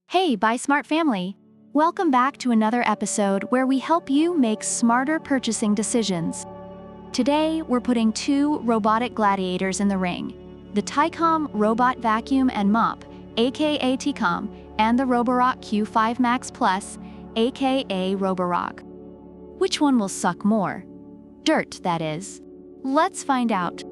Hey, Buy Smart family! Welcome back to another episode where we help you make smarter purchasing decisions. Today, we're putting two robotic gladiators in the ring, the Tikom Robot Vacuum and Mop, aka Tikom, and the Roborock Q5 Max Plus, aka Roborock. Which one will suck more? Dirt, that is. Let's find out.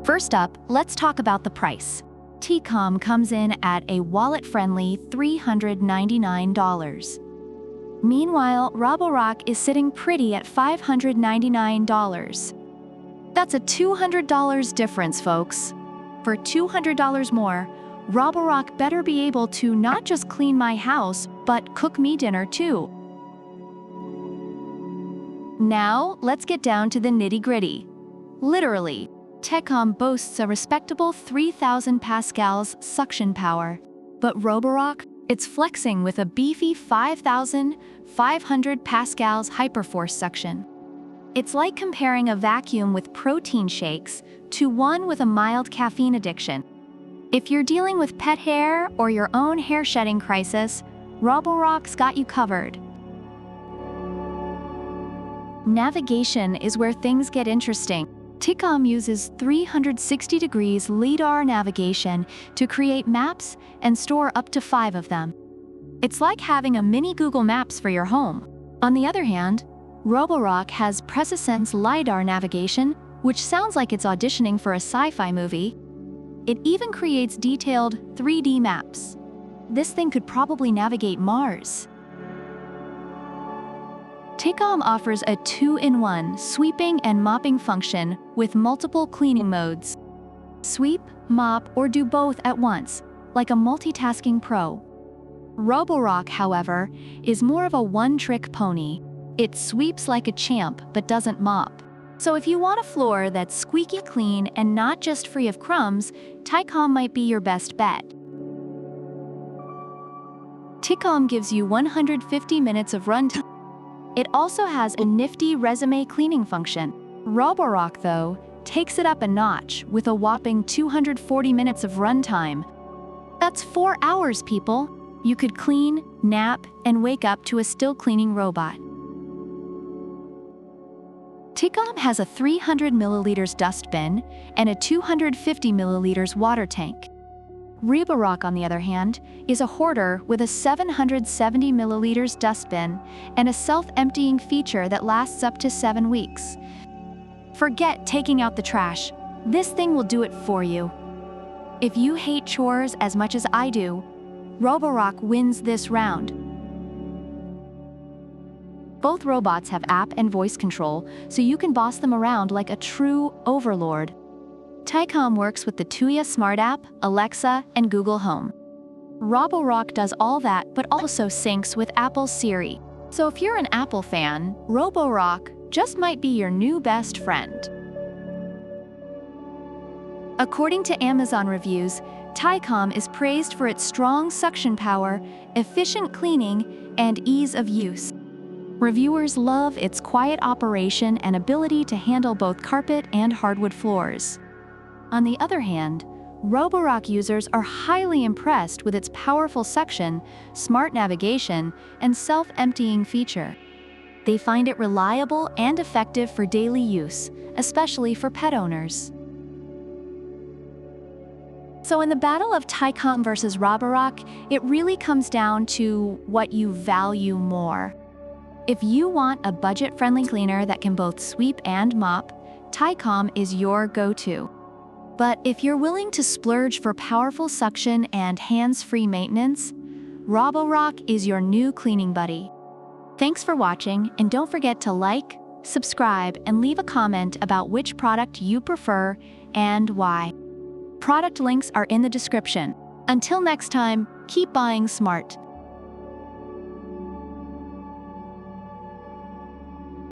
First up, let's talk about the price. Tikom comes in at a wallet-friendly $399. Meanwhile, Roborock is sitting pretty at $599. That's a $200 difference, folks. For $200 more, Roborock better be able to not just clean my house, but cook me dinner too. Now, let's get down to the nitty-gritty. Literally, Tikom boasts a respectable 3,000 pascals suction power, but Roborock, it's flexing with a beefy 5,500 pascals hyperforce suction. It's like comparing a vacuum with protein shakes to one with a mild caffeine addiction. If you're dealing with pet hair or your own hair shedding crisis, Roborock's got you covered. Navigation is where things get interesting. Tikom uses 360 degrees LiDAR navigation to create maps and store up to 5 of them. It's like having a mini Google Maps for your home. On the other hand, Roborock has PresaSense LiDAR navigation, which sounds like it's auditioning for a sci-fi movie. It even creates detailed 3D maps. This thing could probably navigate Mars. Tikom offers a 2-in-1 sweeping and mopping function with multiple cleaning modes. Sweep, mop, or do both at once, like a multitasking pro. Roborock, however, is more of a one-trick pony. It sweeps like a champ but doesn't mop. So if you want a floor that's squeaky clean and not just free of crumbs, Tikom might be your best bet. Tikom gives you 150 minutes of runtime. It also has a nifty resume cleaning function. Roborock, though, takes it up a notch with a whopping 240 minutes of runtime. That's 4 hours, people. You could clean, nap, and wake up to a still-cleaning robot. Tikom has a 300 milliliters dustbin and a 250 milliliters water tank. Roborock, on the other hand, is a hoarder with a 770 milliliters dustbin and a self-emptying feature that lasts up to 7 weeks. Forget taking out the trash. This thing will do it for you. If you hate chores as much as I do, Roborock wins this round. Both robots have app and voice control, so you can boss them around like a true overlord. Tikom works with the Tuya Smart App, Alexa, and Google Home. Roborock does all that but also syncs with Apple's Siri. So if you're an Apple fan, Roborock just might be your new best friend. According to Amazon reviews, Tikom is praised for its strong suction power, efficient cleaning, and ease of use. Reviewers love its quiet operation and ability to handle both carpet and hardwood floors. On the other hand, Roborock users are highly impressed with its powerful suction, smart navigation, and self-emptying feature. They find it reliable and effective for daily use, especially for pet owners. So in the battle of Tikom versus Roborock, it really comes down to what you value more. If you want a budget-friendly cleaner that can both sweep and mop, Tikom is your go-to. But if you're willing to splurge for powerful suction and hands-free maintenance, Roborock is your new cleaning buddy. Thanks for watching, and don't forget to like, subscribe, and leave a comment about which product you prefer and why. Product links are in the description. Until next time, keep buying smart.